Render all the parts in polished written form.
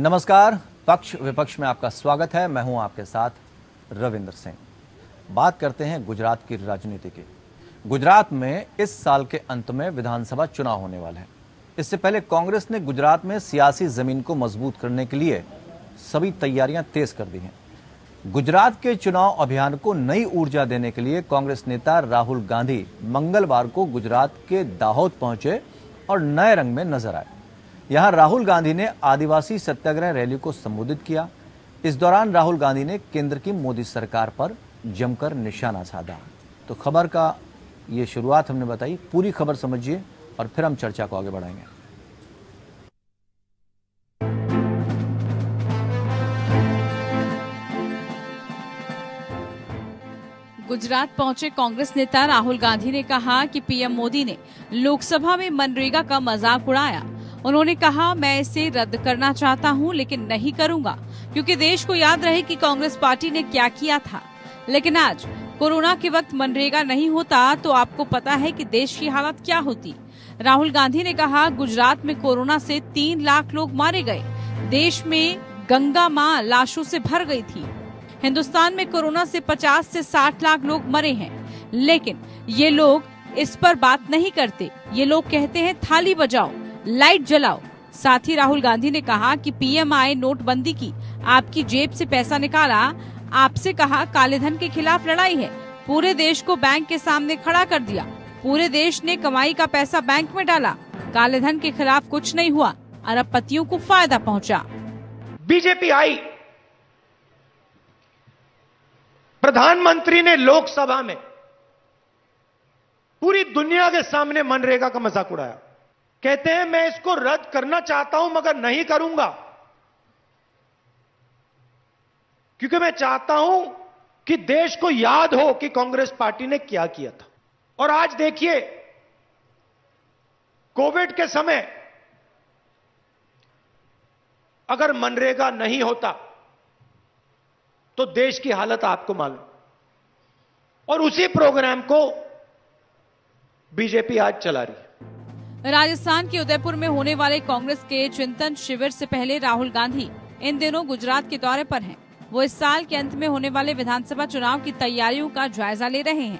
नमस्कार, पक्ष विपक्ष में आपका स्वागत है। मैं हूं आपके साथ रविंद्र सिंह। बात करते हैं गुजरात की राजनीति की। गुजरात में इस साल के अंत में विधानसभा चुनाव होने वाले हैं। इससे पहले कांग्रेस ने गुजरात में सियासी जमीन को मजबूत करने के लिए सभी तैयारियां तेज कर दी हैं। गुजरात के चुनाव अभियान को नई ऊर्जा देने के लिए कांग्रेस नेता राहुल गांधी मंगलवार को गुजरात के दाहोद पहुंचे और नए रंग में नजर आए। यहां राहुल गांधी ने आदिवासी सत्याग्रह रैली को संबोधित किया। इस दौरान राहुल गांधी ने केंद्र की मोदी सरकार पर जमकर निशाना साधा। तो खबर का ये शुरुआत हमने बताई, पूरी खबर समझिए और फिर हम चर्चा को आगे बढ़ाएंगे। गुजरात पहुंचे कांग्रेस नेता राहुल गांधी ने कहा कि पीएम मोदी ने लोकसभा में मनरेगा का मजाक उड़ाया। उन्होंने कहा, मैं इसे रद्द करना चाहता हूं, लेकिन नहीं करूंगा, क्योंकि देश को याद रहे कि कांग्रेस पार्टी ने क्या किया था। लेकिन आज कोरोना के वक्त मनरेगा नहीं होता तो आपको पता है कि देश की हालत क्या होती। राहुल गांधी ने कहा, गुजरात में कोरोना से 3 लाख लोग मारे गए। देश में गंगा मां लाशों से भर गई थी। हिंदुस्तान में कोरोना से 50 से 60 लाख लोग मरे हैं, लेकिन ये लोग इस पर बात नहीं करते। ये लोग कहते हैं थाली बजाओ, लाइट जलाओ। साथ ही राहुल गांधी ने कहा कि पीएम आए, नोटबंदी की, आपकी जेब से पैसा निकाला, आपसे कहा काले धन के खिलाफ लड़ाई है, पूरे देश को बैंक के सामने खड़ा कर दिया, पूरे देश ने कमाई का पैसा बैंक में डाला, काले धन के खिलाफ कुछ नहीं हुआ, अरबपतियों को फायदा पहुंचा। बीजेपी आई, प्रधानमंत्री ने लोकसभा में पूरी दुनिया के सामने मनरेगा का मजाक उड़ाया। कहते हैं मैं इसको रद्द करना चाहता हूं मगर नहीं करूंगा, क्योंकि मैं चाहता हूं कि देश को याद हो कि कांग्रेस पार्टी ने क्या किया था। और आज देखिए, कोविड के समय अगर मनरेगा नहीं होता तो देश की हालत आपको मालूम, और उसी प्रोग्राम को बीजेपी आज चला रही है। राजस्थान के उदयपुर में होने वाले कांग्रेस के चिंतन शिविर से पहले राहुल गांधी इन दिनों गुजरात के दौरे पर हैं। वो इस साल के अंत में होने वाले विधानसभा चुनाव की तैयारियों का जायजा ले रहे हैं।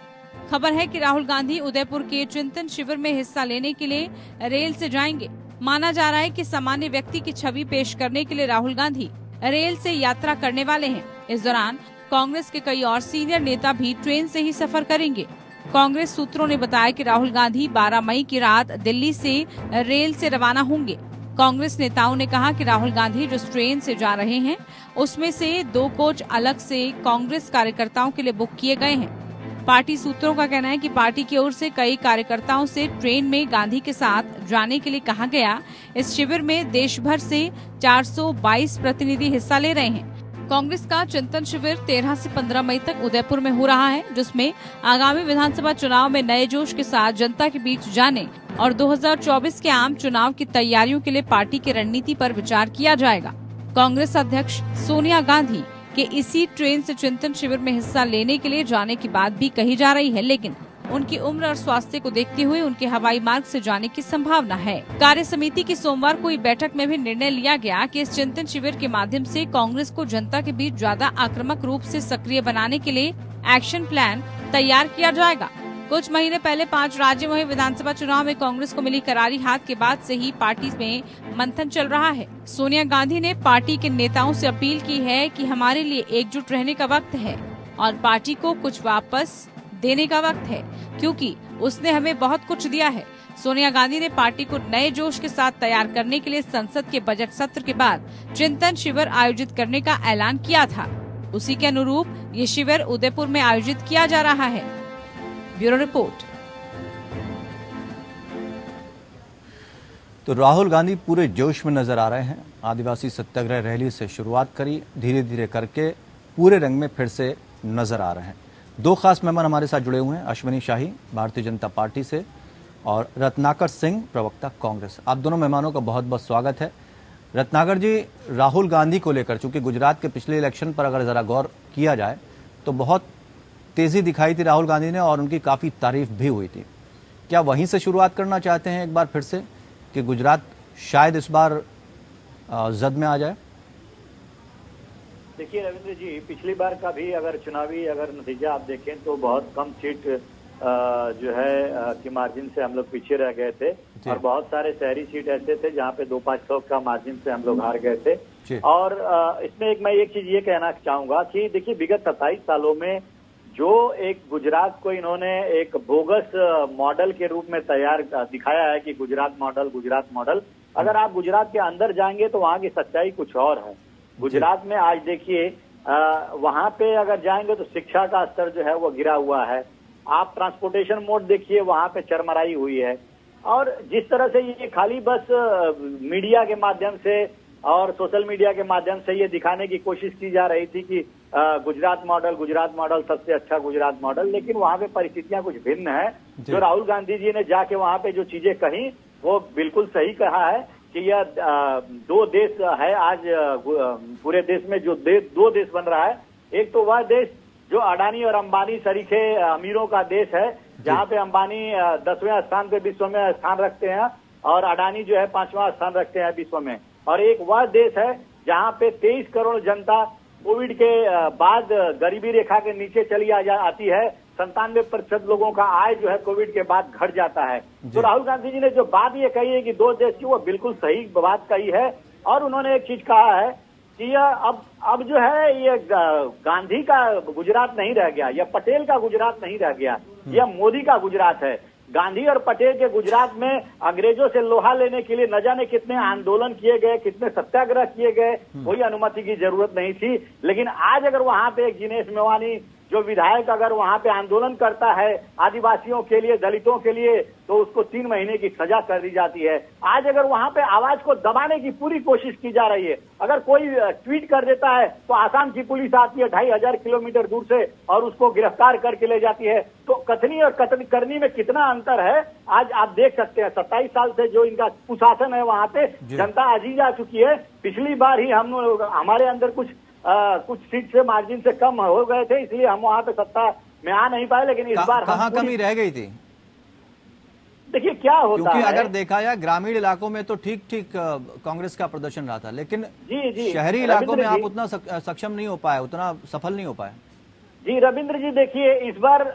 खबर है कि राहुल गांधी उदयपुर के चिंतन शिविर में हिस्सा लेने के लिए रेल से जाएंगे। माना जा रहा है कि सामान्य व्यक्ति की छवि पेश करने के लिए राहुल गांधी रेल से यात्रा करने वाले हैं। इस दौरान कांग्रेस के कई और सीनियर नेता भी ट्रेन से ही सफर करेंगे। कांग्रेस सूत्रों ने बताया कि राहुल गांधी 12 मई की रात दिल्ली से रेल से रवाना होंगे। कांग्रेस नेताओं ने कहा कि राहुल गांधी जिस ट्रेन से जा रहे हैं उसमें से 2 कोच अलग से कांग्रेस कार्यकर्ताओं के लिए बुक किए गए हैं। पार्टी सूत्रों का कहना है कि पार्टी की ओर से कई कार्यकर्ताओं से ट्रेन में गांधी के साथ जाने के लिए कहा गया। इस शिविर में देश भर से 422 प्रतिनिधि हिस्सा ले रहे हैं। कांग्रेस का चिंतन शिविर 13 से 15 मई तक उदयपुर में हो रहा है, जिसमें आगामी विधानसभा चुनाव में नए जोश के साथ जनता के बीच जाने और 2024 के आम चुनाव की तैयारियों के लिए पार्टी की रणनीति पर विचार किया जाएगा। कांग्रेस अध्यक्ष सोनिया गांधी के इसी ट्रेन से चिंतन शिविर में हिस्सा लेने के लिए जाने की बात भी कही जा रही है, लेकिन उनकी उम्र और स्वास्थ्य को देखते हुए उनके हवाई मार्ग से जाने की संभावना है। कार्य समिति की सोमवार को हुई बैठक में भी निर्णय लिया गया कि इस चिंतन शिविर के माध्यम से कांग्रेस को जनता के बीच ज्यादा आक्रामक रूप से सक्रिय बनाने के लिए एक्शन प्लान तैयार किया जाएगा। कुछ महीने पहले 5 राज्यों में विधानसभा चुनाव में कांग्रेस को मिली करारी हार के बाद से ही पार्टी में मंथन चल रहा है। सोनिया गांधी ने पार्टी के नेताओं से अपील की है कि हमारे लिए एकजुट रहने का वक्त है और पार्टी को कुछ वापस देने का वक्त है, क्योंकि उसने हमें बहुत कुछ दिया है। सोनिया गांधी ने पार्टी को नए जोश के साथ तैयार करने के लिए संसद के बजट सत्र के बाद चिंतन शिविर आयोजित करने का ऐलान किया था। उसी के अनुरूप ये शिविर उदयपुर में आयोजित किया जा रहा है। Bureau report. तो राहुल गांधी पूरे जोश में नजर आ रहे हैं। आदिवासी सत्याग्रह रैली से शुरुआत करी, धीरे धीरे करके पूरे रंग में फिर से नजर आ रहे हैं। 2 खास मेहमान हमारे साथ जुड़े हुए हैं, अश्विनी शाही भारतीय जनता पार्टी से और रत्नाकर सिंह प्रवक्ता कांग्रेस। आप दोनों मेहमानों का बहुत बहुत स्वागत है। रत्नाकर जी, राहुल गांधी को लेकर, चूंकि गुजरात के पिछले इलेक्शन पर अगर जरा गौर किया जाए तो बहुत तेजी दिखाई थी राहुल गांधी ने और उनकी काफी तारीफ भी हुई थी। क्या वहीं से शुरुआत करना चाहते हैं एक बार फिर से कि गुजरात शायद इस बार जद में आ जाए? देखिए रविंद्र जी, पिछली बार का भी अगर चुनावी नतीजा आप देखें तो बहुत कम सीट जो है की मार्जिन से हम लोग पीछे रह गए थे, और बहुत सारे शहरी सीट ऐसे थे जहाँ पे 2-500 का मार्जिन से हम लोग हार गए थे। और इसमें मैं एक चीज ये कहना चाहूंगा कि देखिए, विगत 27 सालों में जो एक गुजरात को इन्होंने एक बोगस मॉडल के रूप में तैयार दिखाया है कि गुजरात मॉडल, अगर आप गुजरात के अंदर जाएंगे तो वहाँ की सच्चाई कुछ और है। गुजरात में आज देखिए, वहाँ पे अगर जाएंगे तो शिक्षा का स्तर जो है वो गिरा हुआ है। आप ट्रांसपोर्टेशन मोड देखिए, वहाँ पे चरमराई हुई है। और जिस तरह से ये खाली बस मीडिया के माध्यम से और सोशल मीडिया के माध्यम से ये दिखाने की कोशिश की जा रही थी कि गुजरात मॉडल सबसे अच्छा गुजरात मॉडल, लेकिन वहाँ पे परिस्थितियां कुछ भिन्न है। जो राहुल गांधी जी ने जाके वहाँ पे जो चीजें कही वो बिल्कुल सही कहा है कि यह 2 देश है। आज पूरे देश में जो दो देश बन रहा है, एक तो वह देश जो अडानी और अंबानी सरीखे अमीरों का देश है, जहाँ पे अंबानी 10वें स्थान पे विश्व में स्थान रखते हैं और अडानी जो है 5वां स्थान रखते हैं विश्व में। और एक वह देश है जहाँ पे 23 करोड़ जनता कोविड के बाद गरीबी रेखा के नीचे चली आती है। 97% लोगों का आय जो है कोविड के बाद घट जाता है। तो राहुल गांधी जी ने जो बात ये कही है कि 2 देश की, वो बिल्कुल सही बात कही है। और उन्होंने एक चीज कहा है कि यह अब जो है ये गांधी का गुजरात नहीं रह गया, यह पटेल का गुजरात नहीं रह गया, यह मोदी का गुजरात है। गांधी और पटेल के गुजरात में अंग्रेजों से लोहा लेने के लिए न जाने कितने आंदोलन किए गए, कितने सत्याग्रह किए गए, कोई अनुमति की जरूरत नहीं थी। लेकिन आज अगर वहां पे एक जिनेश मेवानी जो विधायक अगर वहां पे आंदोलन करता है आदिवासियों के लिए, दलितों के लिए, तो उसको 3 महीने की सजा कर दी जाती है। आज अगर वहां पे आवाज को दबाने की पूरी कोशिश की जा रही है, अगर कोई ट्वीट कर देता है तो आसाम की पुलिस आती है 2500 किलोमीटर दूर से और उसको गिरफ्तार करके ले जाती है। तो कथनी और करनी में कितना अंतर है आज आप देख सकते हैं। 27 साल से जो इनका कुशासन है वहां पे जनता अजीज आ चुकी है। पिछली बार ही हमारे अंदर कुछ सीट से मार्जिन से कम हो गए थे, इसलिए हम वहां पे सत्ता में आ नहीं पाए। लेकिन इस बार कहाँ कमी रह गई थी? देखिए क्या होता क्योंकि है, अगर देखा जाए ग्रामीण इलाकों में तो ठीक कांग्रेस का प्रदर्शन रहा था, लेकिन शहरी इलाकों में आप उतना सक्षम नहीं हो पाए, उतना सफल नहीं हो पाए। जी रविंद्र जी, देखिए इस बार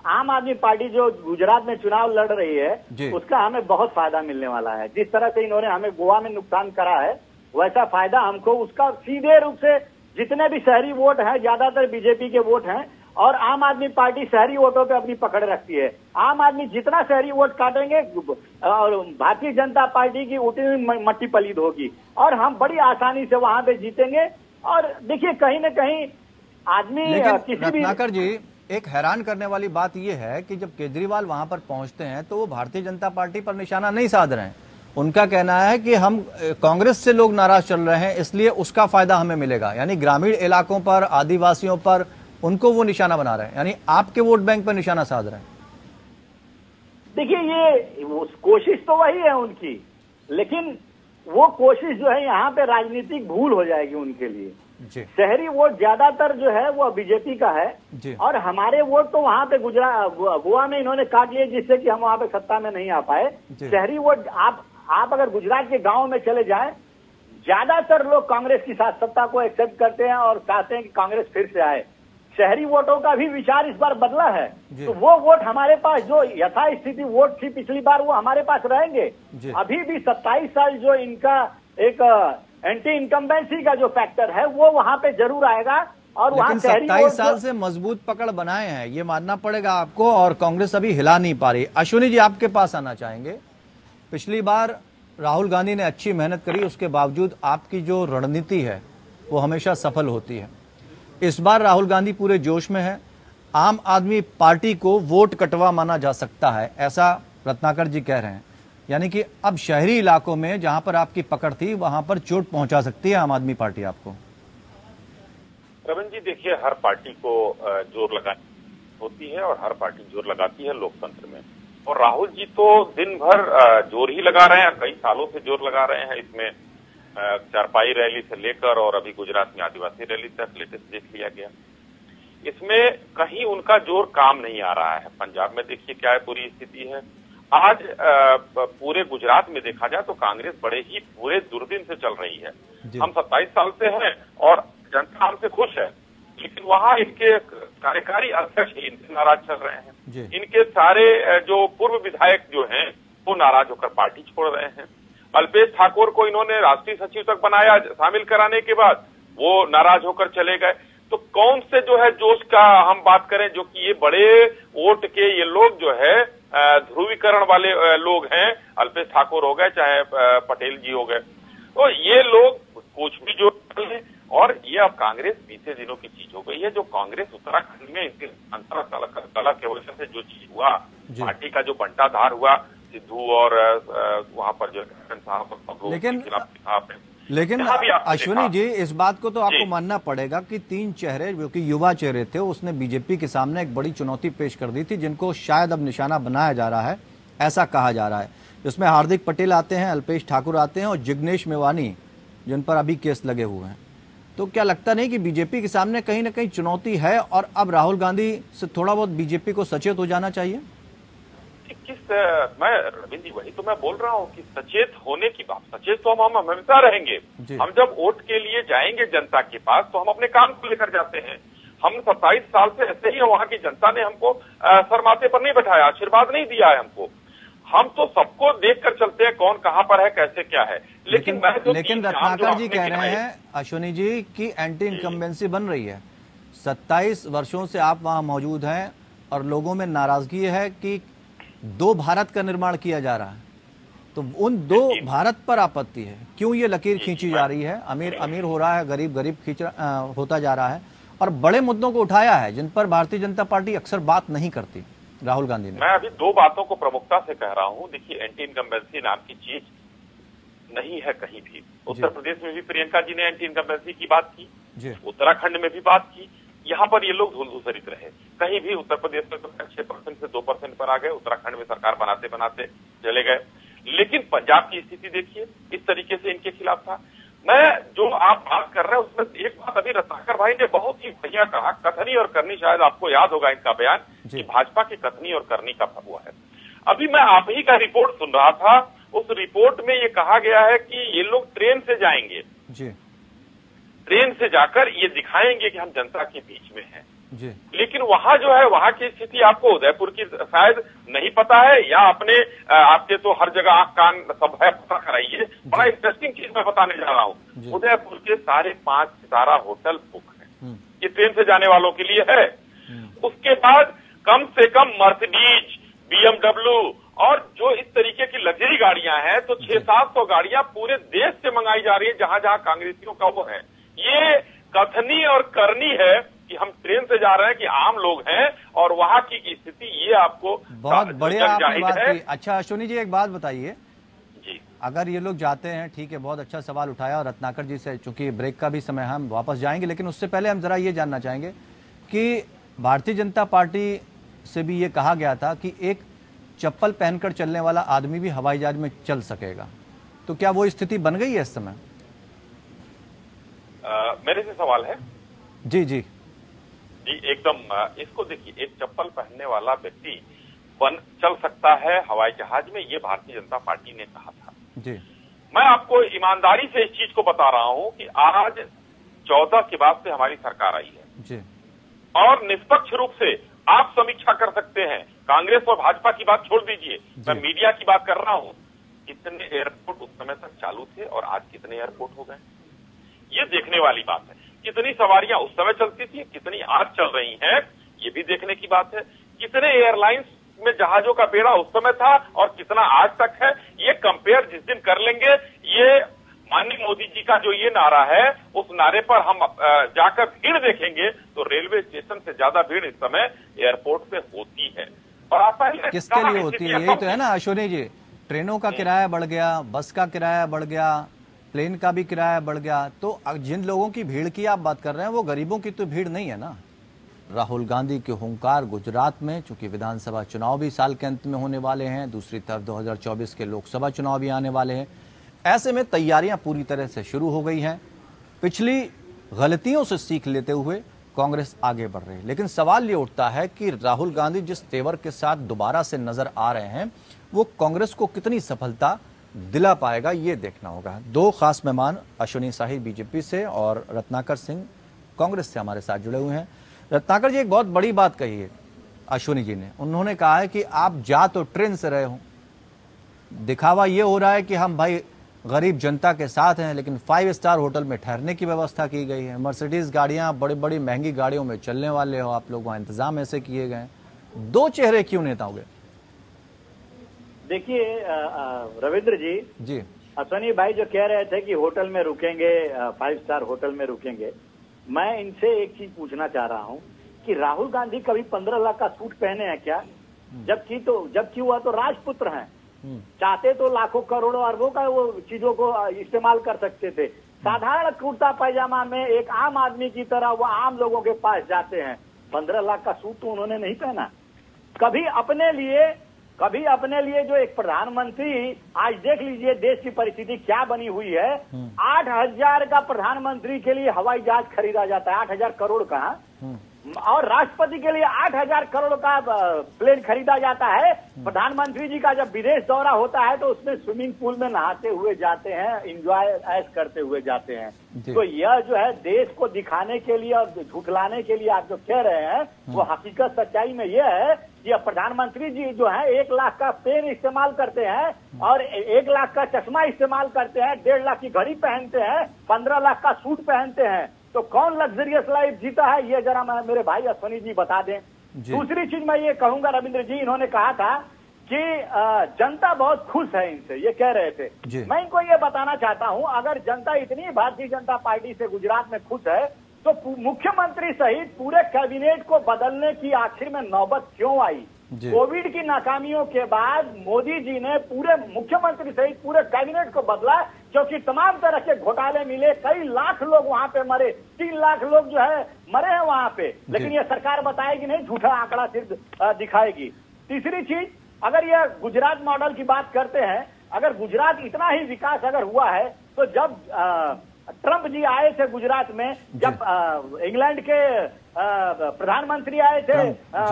आम आदमी पार्टी जो गुजरात में चुनाव लड़ रही है उसका हमें बहुत फायदा मिलने वाला है। जिस तरह से इन्होंने हमें गोवा में नुकसान करा है, वैसा फायदा हमको उसका सीधे रूप से जितने भी शहरी वोट हैं, ज्यादातर बीजेपी के वोट हैं और आम आदमी पार्टी शहरी वोटों पे अपनी पकड़ रखती है। आम आदमी जितना शहरी वोट काटेंगे और भारतीय जनता पार्टी की उतनी मट्टी पलीद होगी और हम बड़ी आसानी से वहां पे जीतेंगे। और देखिए कहीं न कहीं आदमी रत्नाकर जी, एक हैरान करने वाली बात यह है कि जब केजरीवाल वहां पर पहुंचते हैं तो वो भारतीय जनता पार्टी पर निशाना नहीं साध रहे हैं। उनका कहना है कि हम कांग्रेस से लोग नाराज चल रहे हैं, इसलिए उसका फायदा हमें मिलेगा। यानी ग्रामीण इलाकों पर, आदिवासियों पर उनको वो निशाना बना रहे हैं, यानी आपके वोट बैंक पर निशाना साध रहे हैं। देखिए ये कोशिश तो वही है उनकी, लेकिन वो कोशिश जो है यहाँ पे राजनीतिक भूल हो जाएगी उनके लिए। शहरी वोट ज्यादातर जो है वो बीजेपी का है और हमारे वोट तो वहाँ पे गोवा में इन्होंने काट लिए, जिससे कि हम वहाँ पे सत्ता में नहीं आ पाए। शहरी वोट आप अगर गुजरात के गांव में चले जाएं, ज्यादातर लोग कांग्रेस की सत्ता को एक्सेप्ट करते हैं और चाहते हैं कि कांग्रेस फिर से आए। शहरी वोटों का भी विचार इस बार बदला है, तो वो वोट हमारे पास जो यथास्थिति वोट थी पिछली बार वो हमारे पास रहेंगे। अभी भी 27 साल जो इनका एक एंटी इनकम्बेंसी का जो फैक्टर है वो वहां पे जरूर आएगा। और वहां 27 साल से मजबूत पकड़ बनाए हैं, ये मानना पड़ेगा आपको, और कांग्रेस अभी हिला नहीं पा रही। अश्विनी जी, आपके पास आना चाहेंगे। पिछली बार राहुल गांधी ने अच्छी मेहनत करी, उसके बावजूद आपकी जो रणनीति है वो हमेशा सफल होती है। इस बार राहुल गांधी पूरे जोश में है, आम आदमी पार्टी को वोट कटवा माना जा सकता है, ऐसा रत्नाकर जी कह रहे हैं। यानी कि अब शहरी इलाकों में जहां पर आपकी पकड़ थी वहां पर चोट पहुंचा सकती है आम आदमी पार्टी आपको। रविंद्र जी, देखिए हर पार्टी को जोर लगानी होती है और हर पार्टी जोर लगाती है लोकतंत्र में, और राहुल जी तो दिन भर जोर ही लगा रहे हैं, कई सालों से जोर लगा रहे हैं। इसमें चारपाई रैली से लेकर और अभी गुजरात में आदिवासी रैली तक लेटेस्ट देख लिया गया। इसमें कहीं उनका जोर काम नहीं आ रहा है। पंजाब में देखिए क्या है पूरी स्थिति है। आज पूरे गुजरात में देखा जाए तो कांग्रेस बड़े ही बुरे दुर्दिन से चल रही है। हम 27 साल से हैं और जनता हमसे खुश है, लेकिन वहाँ इनके कार्यकारी अध्यक्ष ही इनसे नाराज चल रहे हैं। इनके सारे जो पूर्व विधायक जो हैं वो नाराज होकर पार्टी छोड़ रहे हैं। अल्पेश ठाकोर को इन्होंने राष्ट्रीय सचिव तक बनाया, शामिल कराने के बाद वो नाराज होकर चले गए। तो कौन से जो है जोश का हम बात करें, जो कि ये बड़े वोट के ये लोग जो है ध्रुवीकरण वाले लोग हैं, अल्पेश ठाकुर हो गए चाहे पटेल जी हो गए, तो ये लोग कुछ भी जो है। और ये अब कांग्रेस बीते दिनों की चीज हो गई है। जो कांग्रेस उत्तराखंड में इनके अंतरा के वजह से जो चीज हुआ, पार्टी का जो बंटाधार हुआ, सिद्धू और वहां पर जो लेकिन अश्विनी जी, इस बात को तो आपको मानना पड़ेगा कि 3 चेहरे जो कि युवा चेहरे थे, उसने बीजेपी के सामने एक बड़ी चुनौती पेश कर दी थी, जिनको शायद अब निशाना बनाया जा रहा है, ऐसा कहा जा रहा है। जिसमें हार्दिक पटेल आते हैं, अल्पेश ठाकुर आते हैं और जिग्नेश मेवानी, जिन पर अभी केस लगे हुए हैं। तो क्या लगता नहीं कि बीजेपी के सामने कहीं ना कहीं चुनौती है और अब राहुल गांधी से थोड़ा बहुत बीजेपी को सचेत हो जाना चाहिए? मैं रविंद्र जी, वही तो मैं बोल रहा हूँ कि सचेत होने की बात, सचेत तो हम हमेशा रहेंगे। हम जब वोट के लिए जाएंगे जनता के पास तो हम अपने काम को लेकर जाते हैं। हम 27 साल से ऐसे ही वहाँ की जनता ने हमको सर माथे पर नहीं बैठाया, आशीर्वाद नहीं दिया है हमको। हम तो सबको देख कर चलते हैं, कौन कहाँ पर है, कैसे क्या है। लेकिन रत्नाकर जी कह रहे हैं अश्विनी जी की एंटी इनकम्बेंसी बन रही है। 27 वर्षों से आप वहाँ मौजूद हैं और लोगों में नाराजगी है कि 2 भारत का निर्माण किया जा रहा है, तो उन 2 भारत पर आपत्ति है। क्यों ये लकीर खींची जा रही है? अमीर अमीर हो रहा है, गरीब गरीब होता जा रहा है, और बड़े मुद्दों को उठाया है जिन पर भारतीय जनता पार्टी अक्सर बात नहीं करती राहुल गांधी ने। मैं अभी 2 बातों को प्रमुखता से कह रहा हूँ। देखिए, एंटी इनकम्बेंसी नाम की चीज नहीं है कहीं भी। उत्तर प्रदेश में भी प्रियंका जी ने एंटी इनकम्बेंसी की बात की, उत्तराखंड में भी बात की। यहाँ पर ये लोग धूल-धूसरित रहे। कहीं भी उत्तर प्रदेश में तो 6% से 2% पर आ गए, उत्तराखंड में सरकार बनाते बनाते चले गए। लेकिन पंजाब की स्थिति देखिए, इस तरीके से इनके खिलाफ था। मैं जो आप बात कर रहे हैं उसमें एक बात अभी रत्नाकर भाई ने बहुत ही बढ़िया कहा, कथनी और करनी। शायद आपको याद होगा इनका बयान कि भाजपा की कथनी और करनी का हुआ है। अभी मैं आप ही का रिपोर्ट सुन रहा था, उस रिपोर्ट में ये कहा गया है कि ये लोग ट्रेन से जाएंगे, ट्रेन से जाकर ये दिखाएंगे कि हम जनता के बीच में हैं। लेकिन वहां जो है, वहां की स्थिति आपको उदयपुर की शायद नहीं पता है, या अपने आपके तो हर जगह आंख कान सब है, पता कराइए। बड़ा इंटरेस्टिंग चीज मैं बताने जा रहा हूँ। उदयपुर के सारे 5 सितारा होटल बुक हैं, ये ट्रेन से जाने वालों के लिए है। उसके बाद कम से कम मर्सिडीज, BMW और जो इस तरीके की लग्जरी गाड़ियां हैं, तो 600-700 गाड़ियां पूरे देश से मंगाई जा रही है, जहां जहां कांग्रेसियों का वो है। ये कथनी और करनी है कि हम ट्रेन से जा रहे हैं, कि आम लोग हैं और वहां की स्थिति ये आपको बहुत बढ़िया आपने बात की। अच्छा अश्विनी जी, एक बात बताइए जी, अगर ये लोग जाते हैं, ठीक है, बहुत अच्छा सवाल उठाया, और रत्नाकर जी से चूंकि ब्रेक का भी समय, हम वापस जाएंगे, लेकिन उससे पहले हम जरा ये जानना चाहेंगे कि भारतीय जनता पार्टी से भी ये कहा गया था कि एक चप्पल पहनकर चलने वाला आदमी भी हवाई जहाज में चल सकेगा, तो क्या वो स्थिति बन गई है इस समय? मेरे से सवाल है जी जी जी, एकदम। इसको देखिए, एक चप्पल पहनने वाला व्यक्ति चल सकता है हवाई जहाज में, ये भारतीय जनता पार्टी ने कहा था जी। मैं आपको ईमानदारी से इस चीज को बता रहा हूं कि आज 14 के बाद से हमारी सरकार आई है जी, और निष्पक्ष रूप से आप समीक्षा कर सकते हैं। कांग्रेस और भाजपा की बात छोड़ दीजिए, मैं मीडिया की बात कर रहा हूं। कितने एयरपोर्ट उस समय तक चालू थे और आज कितने एयरपोर्ट हो गए, ये देखने वाली बात है। कितनी सवारियां उस समय चलती थी, कितनी आज चल रही हैं, ये भी देखने की बात है। कितने एयरलाइंस में जहाजों का बेड़ा उस समय था और कितना आज तक है, ये कंपेयर जिस दिन कर लेंगे। ये माननीय मोदी जी का जो ये नारा है, उस नारे पर हम जाकर भीड़ देखेंगे तो रेलवे स्टेशन से ज्यादा भीड़ इस समय एयरपोर्ट पे होती है। और आप किसके लिए होती है? यही तो है ना अश्विनी जी, ट्रेनों का किराया बढ़ गया, बस का किराया बढ़ गया, प्लेन का भी किराया बढ़ गया, तो जिन लोगों की भीड़ की आप बात कर रहे हैं वो गरीबों की तो भीड़ नहीं है ना। राहुल गांधी के हुंकार गुजरात में, चूंकि विधानसभा चुनाव भी साल के अंत में होने वाले हैं, दूसरी तरफ 2024 के लोकसभा चुनाव भी आने वाले हैं, ऐसे में तैयारियां पूरी तरह से शुरू हो गई हैं। पिछली गलतियों से सीख लेते हुए कांग्रेस आगे बढ़ रही है, लेकिन सवाल ये उठता है कि राहुल गांधी जिस तेवर के साथ दोबारा से नजर आ रहे हैं, वो कांग्रेस को कितनी सफलता दिला पाएगा, ये देखना होगा। 2 खास मेहमान, अश्विनी साही बीजेपी से और रत्नाकर सिंह कांग्रेस से हमारे साथ जुड़े हुए हैं। रत्नाकर जी, एक बहुत बड़ी बात कही है अश्विनी जी ने। उन्होंने कहा है कि आप जा तो ट्रेन से रहे हो, दिखावा ये हो रहा है कि हम भाई गरीब जनता के साथ हैं, लेकिन 5 स्टार होटल में ठहरने की व्यवस्था की गई है, मर्सिडीज गाड़ियां, बड़ी बड़ी महंगी गाड़ियों में चलने वाले हो आप लोग, वहां इंतजाम ऐसे किए गए। दो चेहरे क्यों नेताओं के? देखिए रविंद्र जी, अश्विनी भाई जो कह रहे थे कि होटल में रुकेंगे, 5 स्टार होटल में रुकेंगे, मैं इनसे एक चीज पूछना चाह रहा हूं कि राहुल गांधी कभी 15 लाख का सूट पहने हैं क्या? जबकि हुआ तो राजपुत्र हैं, चाहते तो लाखों करोड़ों अरबों का वो चीजों को इस्तेमाल कर सकते थे। साधारण कुर्ता पैजामा में एक आम आदमी की तरह वो आम लोगों के पास जाते हैं। 15 लाख का सूट तो उन्होंने नहीं पहना। कभी अपने लिए जो एक प्रधानमंत्री, आज देख लीजिए देश की परिस्थिति क्या बनी हुई है। 8,000 का प्रधानमंत्री के लिए हवाई जहाज खरीदा जाता है, 8,000 करोड़ का, और राष्ट्रपति के लिए 8,000 करोड़ का प्लेन खरीदा जाता है। प्रधानमंत्री जी का जब विदेश दौरा होता है तो उसमें स्विमिंग पूल में नहाते हुए जाते हैं, एंजॉय ऐश करते हुए जाते हैं। तो यह जो है देश को दिखाने के लिए और झुठलाने के लिए आप जो कह रहे हैं, वो हकीकत सच्चाई में यह है कि प्रधानमंत्री जी जो है 1 लाख का पेन इस्तेमाल करते हैं और 1 लाख का चश्मा इस्तेमाल करते हैं, 1.5 लाख की घड़ी पहनते हैं, 15 लाख का सूट पहनते हैं। तो कौन लग्जरियस लाइफ जीता है, ये जरा मेरे भाई अश्विनी जी बता दें। दूसरी चीज मैं ये कहूंगा रविंद्र जी, इन्होंने कहा था कि जनता बहुत खुश है इनसे, ये कह रहे थे। मैं इनको ये बताना चाहता हूं, अगर जनता इतनी भारतीय जनता पार्टी से गुजरात में खुश है तो मुख्यमंत्री सहित पूरे कैबिनेट को बदलने की आखिर में नौबत क्यों आई? कोविड की नाकामियों के बाद मोदी जी ने पूरे मुख्यमंत्री सहित पूरे कैबिनेट को बदला, क्योंकि तमाम तरह के घोटाले मिले, कई लाख लोग वहां पे मरे, 3 लाख लोग जो है मरे हैं वहां पे, लेकिन ये सरकार बताएगी नहीं, झूठा आंकड़ा सिर्फ दिखाएगी। तीसरी चीज, अगर ये गुजरात मॉडल की बात करते हैं, अगर गुजरात इतना ही विकास अगर हुआ है तो जब ट्रंप जी आए थे गुजरात में, जब इंग्लैंड के प्रधानमंत्री आए थे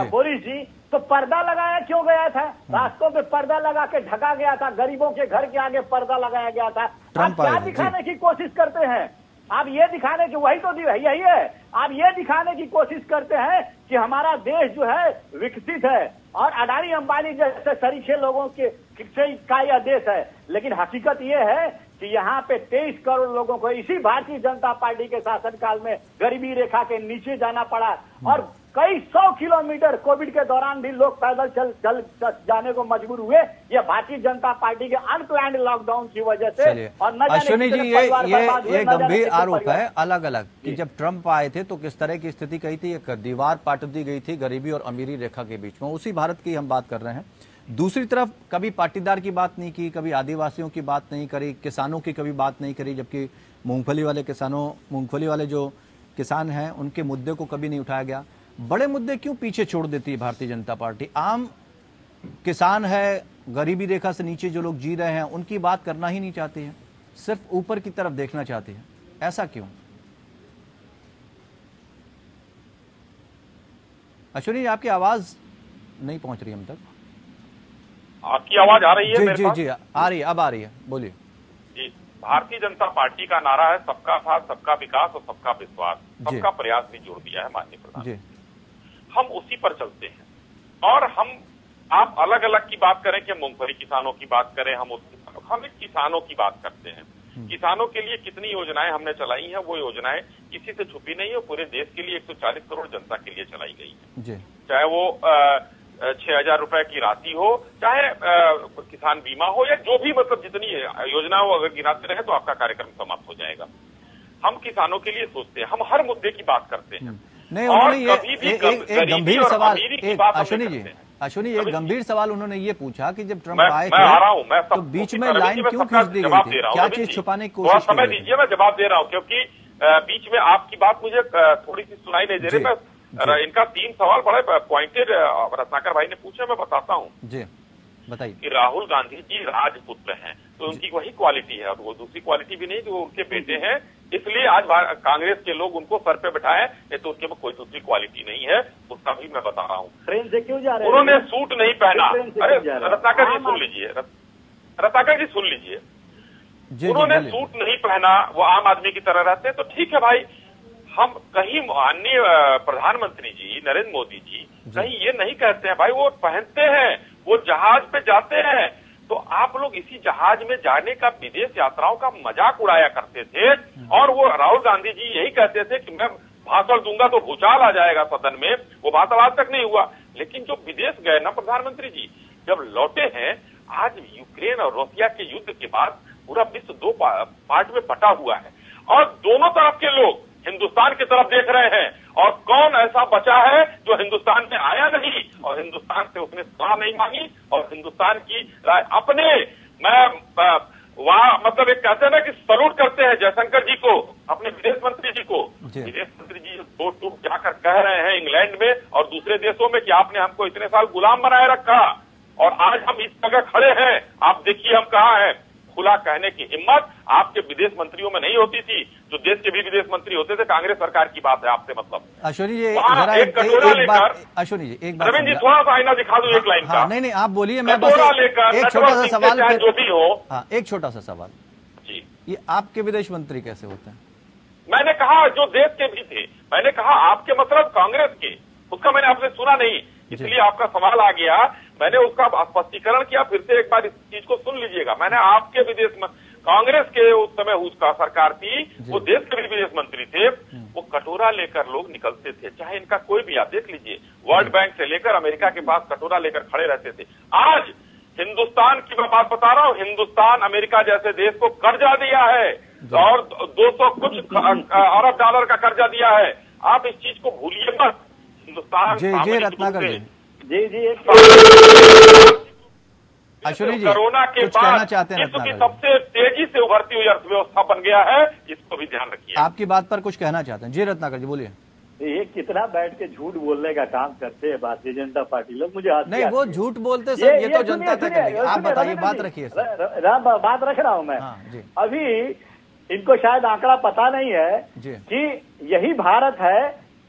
बोरिस जी, तो पर्दा लगाया क्यों गया था? रास्तों पे पर्दा लगा के ढका गया था, गरीबों के घर के आगे पर्दा लगाया गया था। आप क्या दिखाने की कोशिश करते हैं? आप ये दिखाने की, वही तो यही है, आप ये दिखाने की कोशिश करते हैं कि हमारा देश जो है विकसित है और अडानी अंबानी जैसे सरीखे लोगों के का यह देश है। लेकिन हकीकत ये है कि यहाँ पे 23 करोड़ लोगों को इसी भारतीय जनता पार्टी के शासनकाल में गरीबी रेखा के नीचे जाना पड़ा, और कई 100 किलोमीटर कोविड के दौरान भी लोग पैदल चल जाने को मजबूर हुए, ये भारतीय जनता पार्टी के अनप्लान्ड लॉकडाउन की वजह से। और अश्विनी जी, ये गंभीर आरोप है अलग अलग कि जब ट्रंप आए थे तो किस तरह की स्थिति कही थी, एक दीवार पाट दी गई थी गरीबी और अमीरी रेखा के बीच में, उसी भारत की हम बात कर रहे हैं। दूसरी तरफ कभी पाटीदार की बात नहीं की, कभी आदिवासियों की बात नहीं करी, किसानों की कभी बात नहीं करी, जबकि मूंगफली वाले जो किसान हैं उनके मुद्दे को कभी नहीं उठाया गया। बड़े मुद्दे क्यों पीछे छोड़ देती है भारतीय जनता पार्टी? आम किसान है, गरीबी रेखा से नीचे जो लोग जी रहे हैं, उनकी बात करना ही नहीं चाहती है, सिर्फ ऊपर की तरफ देखना चाहती है, ऐसा क्यों? अश्विनी, आपकी आवाज नहीं पहुंच रही हम तक। आपकी आवाज आ रही है? जी, आ रही है, अब आ रही है, बोलिए। जी, भारतीय जनता पार्टी का नारा है सबका साथ, सबका विकास और सबका विश्वास, सबका प्रयास भी जोड़ दिया है माननीय प्रधानमंत्री। हम उसी पर चलते हैं। और आप अलग अलग की बात करें कि मूंगफली किसानों की बात करें, हम इस किसानों की बात करते हैं। किसानों के लिए कितनी योजनाएं हमने चलाई हैं, वो योजनाएं किसी से छुपी नहीं है, पूरे देश के लिए 140 करोड़ जनता के लिए चलाई गई है। चाहे वो 6,000 रुपए की राशि हो, चाहे किसान बीमा हो, या जो भी मतलब जितनी योजना हो, अगर गिनाते रहे तो आपका कार्यक्रम समाप्त हो जाएगा। हम किसानों के लिए सोचते हैं, हम हर मुद्दे की बात करते हैं। नहीं, उन्होंने एक गंभीर सवाल, अश्विनी, एक गंभीर सवाल उन्होंने ये पूछा कि जब ट्रंप आए थे तो बीच में लाइन क्यों खींच दी गई थी? क्या चीज छुपाने की कोशिश? समय दीजिए, मैं जवाब दे रहा हूँ, क्योंकि बीच में आपकी बात मुझे थोड़ी सी सुनाई नहीं दे रही। मैं इनका 3 सवाल बड़े पॉइंटेड रत्नाकर भाई ने पूछे, मैं बताता हूँ जी, बताइए। कि राहुल गांधी जी राजपुत्र हैं, तो उनकी वही क्वालिटी है, और वो दूसरी क्वालिटी भी नहीं, वो उनके बेटे हैं, इसलिए आज कांग्रेस के लोग उनको सर पे बैठाए, नहीं तो उनके में कोई दूसरी क्वालिटी नहीं है, उसका भी मैं बता रहा हूँ। ट्रेन से क्यों जा रहे हैं? उन्होंने सूट नहीं पहना। अरे रत्नाकर जी सुन लीजिए, रत्नाकर जी सुन लीजिए, उन्होंने सूट नहीं पहना, वो आम आदमी की तरह रहते हैं, तो ठीक है भाई, हम कहीं माननीय प्रधानमंत्री जी नरेंद्र मोदी जी कहीं ये नहीं कहते हैं भाई वो पहनते हैं, वो जहाज पे जाते हैं, तो आप लोग इसी जहाज में जाने का विदेश यात्राओं का मजाक उड़ाया करते थे। और वो राहुल गांधी जी यही कहते थे कि मैं भाषण दूंगा तो भूचाल आ जाएगा सदन में, वो बात आज तक नहीं हुआ। लेकिन जो विदेश गए ना प्रधानमंत्री जी, जब लौटे हैं, आज यूक्रेन और रूसिया के युद्ध के बाद पूरा विश्व दो पार्ट में बटा हुआ है और दोनों तरफ के लोग हिंदुस्तान की तरफ देख रहे हैं। और कौन ऐसा बचा है जो हिंदुस्तान में आया नहीं और हिंदुस्तान से उसने सलाह नहीं मांगी और हिंदुस्तान की अपने वहां मतलब एक कहते हैं ना कि सलूट करते हैं जयशंकर जी को, अपने विदेश मंत्री जी को। विदेश मंत्री जी दो टूक जाकर कह रहे हैं इंग्लैंड में और दूसरे देशों में कि आपने हमको इतने साल गुलाम बनाए रखा और आज हम इस जगह खड़े हैं, आप देखिए हम कहाँ हैं। खुला कहने की हिम्मत आपके विदेश मंत्रियों में नहीं होती थी, जो देश के भी विदेश मंत्री होते थे। कांग्रेस सरकार की बात है आपसे मतलब। अश्विनी जी एक कटोरा लेकर, अश्विनी जी एक बात, रविंद्र जी थोड़ा सा आईना दिखा दूं एक लाइन का। नहीं आप बोलिए, मैं बस एक छोटा सा सवाल जो भी हो। हाँ, एक छोटा सा सवाल जी, ये आपके विदेश मंत्री कैसे होते हैं? मैंने कहा जो देश के भी थे, मैंने कहा आपके मतलब कांग्रेस के, उसका मैंने आपने सुना नहीं, इसलिए आपका सवाल आ गया। मैंने उसका स्पष्टीकरण किया, फिर से एक बार इस चीज को सुन लीजिएगा। मैंने आपके विदेश में कांग्रेस के उस समय उसका सरकार थी, वो देश के भी विदेश मंत्री थे, वो कटोरा लेकर लोग निकलते थे, चाहे इनका कोई भी, आप देख लीजिए, वर्ल्ड बैंक से लेकर अमेरिका के पास कटोरा लेकर खड़े रहते थे। आज हिंदुस्तान की मैं बात बता रहा हूँ, हिंदुस्तान अमेरिका जैसे देश को कर्जा दिया है और 200 कुछ अरब डॉलर का कर्जा दिया है। आप इस चीज को भूलिए मत। हिंदुस्तान जी रत्नाकर जी अश्विनी जी कोरोना के बाद विश्व की सबसे तेजी से उभरती हुई अर्थव्यवस्था बन गया है, इसको भी ध्यान रखिए। आपकी बात पर कुछ कहना चाहते हैं जी रत्नाकर जी, बोलिए। ये कितना बैठ के झूठ बोलने का काम करते हैं भारतीय जनता पार्टी लोग, मुझे नहीं वो झूठ बोलते सर, ये तो जनता तक है। आप बताइए, बात रखिए बात रख रहा हूँ मैं। अभी इनको शायद आंकड़ा पता नहीं है कि यही भारत है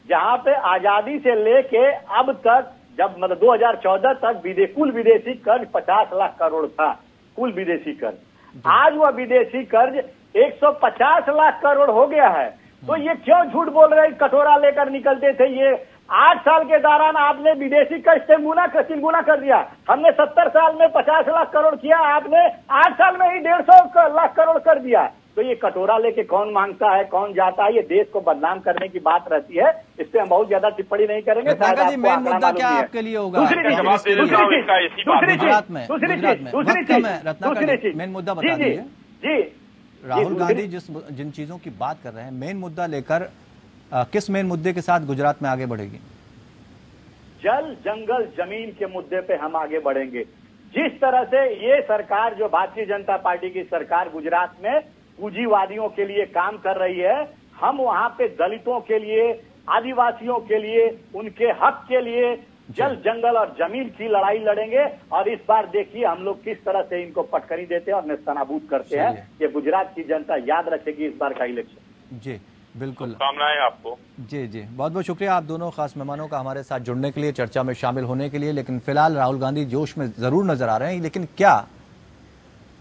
जहाँ पे आजादी से लेके अब तक, जब मतलब 2014 तक कुल विदेशी कर्ज 50 लाख करोड़ था, कुल विदेशी कर्ज। आज वह विदेशी कर्ज 150 लाख करोड़ हो गया है। तो ये क्यों झूठ बोल रहे हैं? कटोरा लेकर निकलते थे ये। 8 साल के दौरान आपने विदेशी कर्ज 3 गुना कर दिया। हमने 70 साल में 50 लाख करोड़ किया, आपने 8 साल में ही 150 लाख करोड़ कर दिया। तो ये कटोरा लेके कौन मांगता है, कौन जाता है? ये देश को बदनाम करने की बात रहती है। इस पे हम बहुत ज्यादा टिप्पणी नहीं करेंगे। मेन मुद्दा क्या आपके लिए होगा? मेन मुद्दा बता दीजिए जी। राहुल गांधी जिन चीजों की बात कर रहे हैं, मेन मुद्दा लेकर किस मेन मुद्दे के साथ गुजरात में आगे बढ़ेगी? जल जंगल जमीन के मुद्दे पे हम आगे बढ़ेंगे। जिस तरह से ये सरकार, जो भारतीय जनता पार्टी की सरकार गुजरात में पूंजीवादियों के लिए काम कर रही है, हम वहां पे दलितों के लिए, आदिवासियों के लिए, उनके हक के लिए जल जंगल और जमीन की लड़ाई लड़ेंगे। और इस बार देखिए हम लोग किस तरह से इनको पटखनी देते हैं और नेस्तनाबूद करते हैं। ये गुजरात की जनता याद रखेगी इस बार का इलेक्शन। जी बिल्कुल, कामनाएं आपको। जी बहुत बहुत शुक्रिया आप दोनों खास मेहमानों का हमारे साथ जुड़ने के लिए, चर्चा में शामिल होने के लिए। लेकिन फिलहाल राहुल गांधी जोश में जरूर नजर आ रहे हैं, लेकिन क्या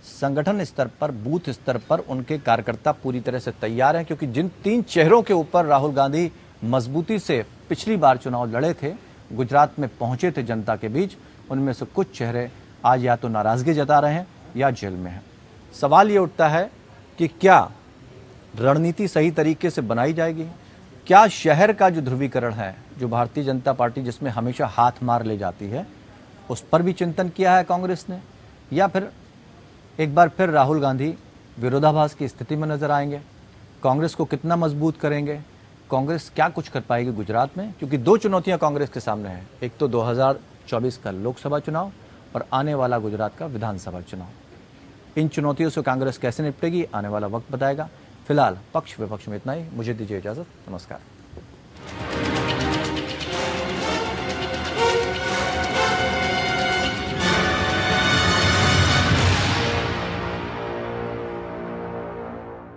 संगठन स्तर पर, बूथ स्तर पर उनके कार्यकर्ता पूरी तरह से तैयार हैं? क्योंकि जिन 3 चेहरों के ऊपर राहुल गांधी मजबूती से पिछली बार चुनाव लड़े थे, गुजरात में पहुंचे थे जनता के बीच, उनमें से कुछ चेहरे आज या तो नाराजगी जता रहे हैं या जेल में हैं। सवाल ये उठता है कि क्या रणनीति सही तरीके से बनाई जाएगी? क्या शहर का जो ध्रुवीकरण है, जो भारतीय जनता पार्टी जिसमें हमेशा हाथ मार ले जाती है, उस पर भी चिंतन किया है कांग्रेस ने? या फिर एक बार फिर राहुल गांधी विरोधाभास की स्थिति में नजर आएंगे? कांग्रेस को कितना मजबूत करेंगे? कांग्रेस क्या कुछ कर पाएगी गुजरात में? क्योंकि 2 चुनौतियां कांग्रेस के सामने हैं, एक तो 2024 का लोकसभा चुनाव और आने वाला गुजरात का विधानसभा चुनाव। इन चुनौतियों से कांग्रेस कैसे निपटेगी, आने वाला वक्त बताएगा। फिलहाल पक्ष विपक्ष में इतना ही। मुझे दीजिए इजाजत, नमस्कार।